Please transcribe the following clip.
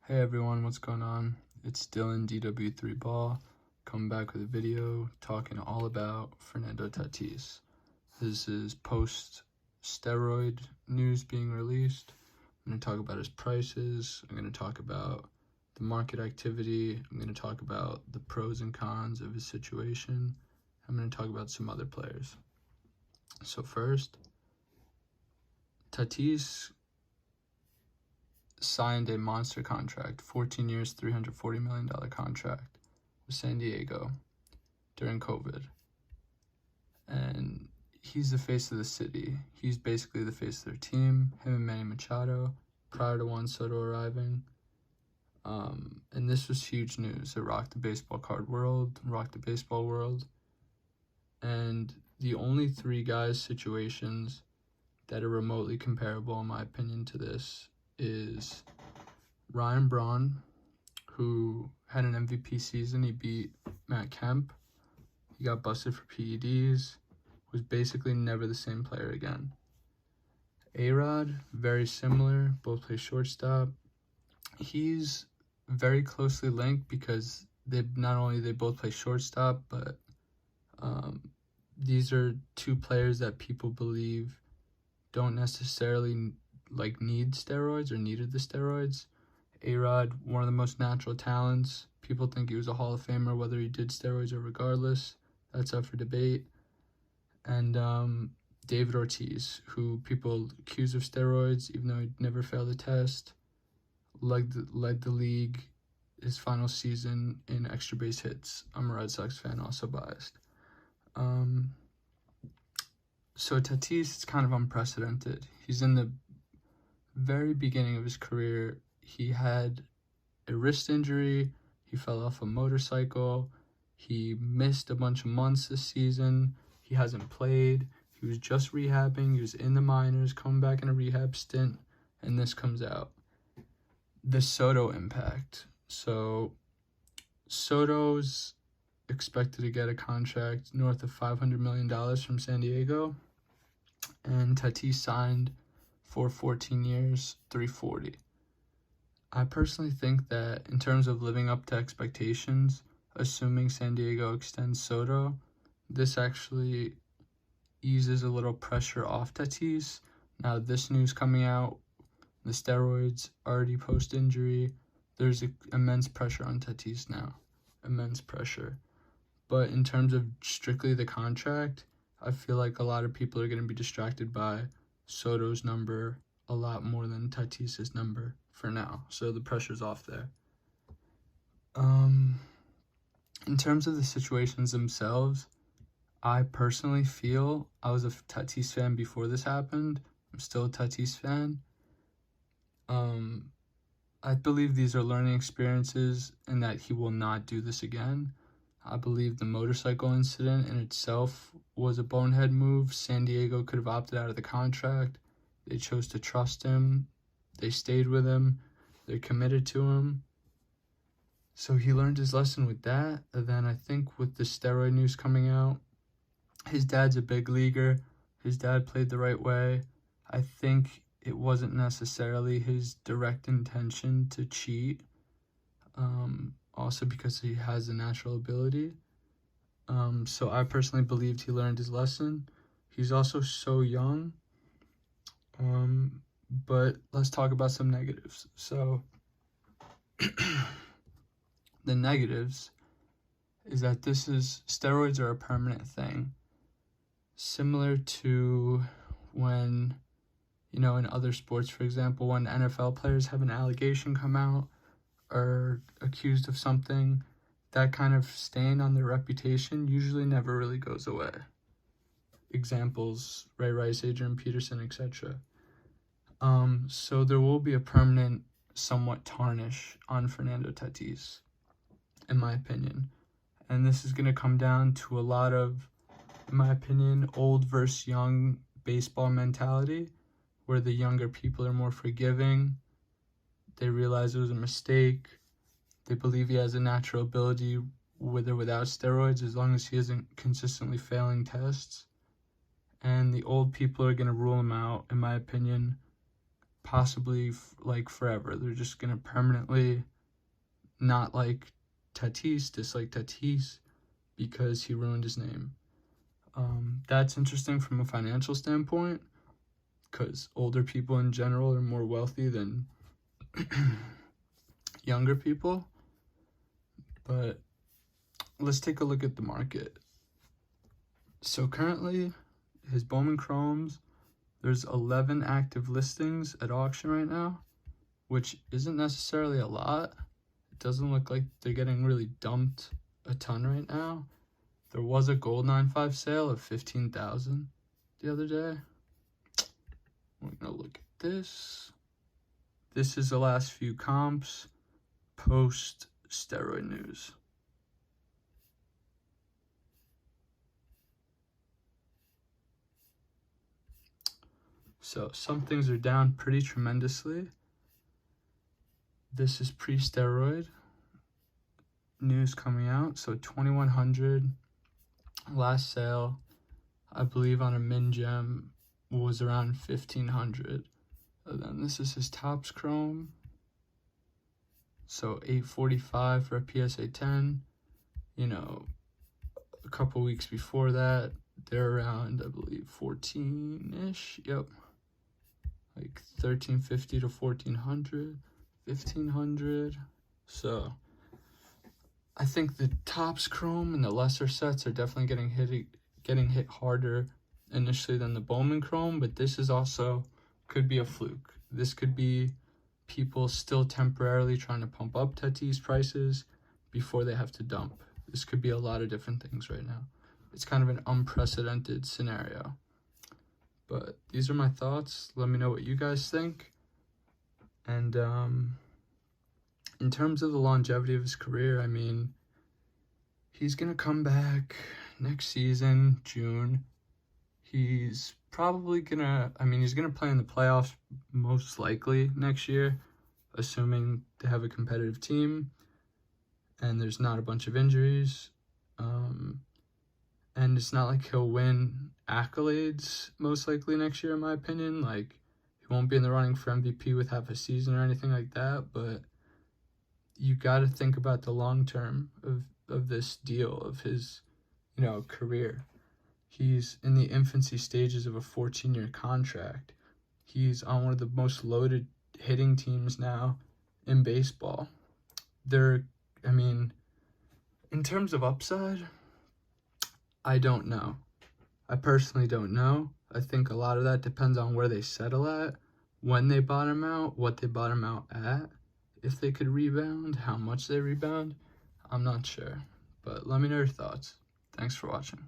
Hey everyone, what's going on? It's Dylan DW3 Ball, coming back with a video talking all about Fernando Tatis. This is post-steroid news being released. I'm going to talk about his prices. I'm going to talk about the market activity. I'm going to talk about the pros and cons of his situation. I'm going to talk about some other players. So first, Tatis signed a monster contract, 14 years, $340 million contract with San Diego during COVID. And he's the face of the city. He's basically the face of their team, him and Manny Machado, prior to Juan Soto arriving. And this was huge news. It rocked the baseball card world, rocked the baseball world. And the only three guys' situations that are remotely comparable, in my opinion, to this is Ryan Braun, who had an MVP season. He beat Matt Kemp. He got busted for PEDs, was basically never the same player again. A-Rod, very similar, both play shortstop. He's very closely linked because they both play shortstop, but these are two players that people believe don't necessarily need steroids or needed the steroids. A-Rod, one of the most natural talents. People think he was a Hall of Famer, whether he did steroids or regardless. That's up for debate. And David Ortiz, who people accuse of steroids, even though he never failed a test, led the league his final season in extra base hits. I'm a Red Sox fan, also biased. So Tatis is kind of unprecedented. He's in the very beginning of his career. He had a wrist injury. He fell off a motorcycle. He missed a bunch of months this season. He hasn't played. He was just rehabbing. He was in the minors, coming back in a rehab stint, and this comes out. The Soto impact. So Soto's expected to get a contract north of $500 million from San Diego, and Tatis signed for 14 years, $340. I personally think that in terms of living up to expectations, assuming San Diego extends Soto, this actually eases a little pressure off Tatis. Now, this news coming out, the steroids already post-injury, there's immense pressure on Tatis now. Immense pressure. But in terms of strictly the contract, I feel like a lot of people are going to be distracted by Soto's number a lot more than Tatis's number for now. So the pressure's off there. In terms of the situations themselves, I personally feel I was a Tatis fan before this happened. I'm still a Tatis fan. I believe these are learning experiences and that he will not do this again. I believe the motorcycle incident in itself was a bonehead move. San Diego could have opted out of the contract. They chose to trust him. They stayed with him. They're committed to him. So he learned his lesson with that. And then I think with the steroid news coming out, his dad's a big leaguer. His dad played the right way. I think it wasn't necessarily his direct intention to cheat. Also because he has a natural ability. So I personally believed he learned his lesson. He's also so young. But let's talk about some negatives. So the negatives is that steroids are a permanent thing. Similar to when, in other sports, for example, when NFL players have an allegation come out or accused of something, that kind of stain on their reputation usually never really goes away. Examples, Ray Rice, Adrian Peterson, etc. So there will be a permanent, somewhat tarnish on Fernando Tatis, in my opinion. And this is going to come down to a lot of, in my opinion, old versus young baseball mentality, where the younger people are more forgiving. They realize it was a mistake. They believe he has a natural ability with or without steroids, as long as he isn't consistently failing tests. And the old people are going to rule him out, in my opinion, possibly like forever. They're just gonna permanently not like Tatis, dislike Tatis because he ruined his name. That's interesting from a financial standpoint because older people in general are more wealthy than younger people. But let's take a look at the market. So currently, his Bowman Chromes, there's 11 active listings at auction right now, which isn't necessarily a lot. It doesn't look like they're getting really dumped a ton right now. There was a gold 9.5 sale of $15,000 the other day. We're gonna look at this. This is the last few comps post steroid news. So some things are down pretty tremendously. This is pre-steroid news coming out. So 2100 last sale, I believe, on a min gem was around 1500. And then this is his Topps Chrome. So 845 for a PSA 10. You know, a couple weeks before that, they're around, I believe, 14-ish. Yep. Like 1350 to 1400, 1500. So I think the Topps Chrome and the lesser sets are definitely getting hit harder initially than the Bowman Chrome, but this is also could be a fluke. This could be people still temporarily trying to pump up Tatis prices before they have to dump. This could be a lot of different things right now. It's kind of an unprecedented scenario. But these are my thoughts. Let me know what you guys think. And in terms of the longevity of his career, I mean, he's going to come back next season, June. He's probably going to, he's going to play in the playoffs most likely next year, assuming they have a competitive team and there's not a bunch of injuries. And it's not like he'll win accolades most likely next year, in my opinion. Like, he won't be in the running for MVP with half a season or anything like that, but you got to think about the long term of this deal, of his, career. He's in the infancy stages of a 14-year contract. He's on one of the most loaded hitting teams now in baseball. In terms of upside, I don't know. I personally don't know. I think a lot of that depends on where they settle at, when they bottom out, what they bottom out at, if they could rebound, how much they rebound. I'm not sure. But let me know your thoughts. Thanks for watching.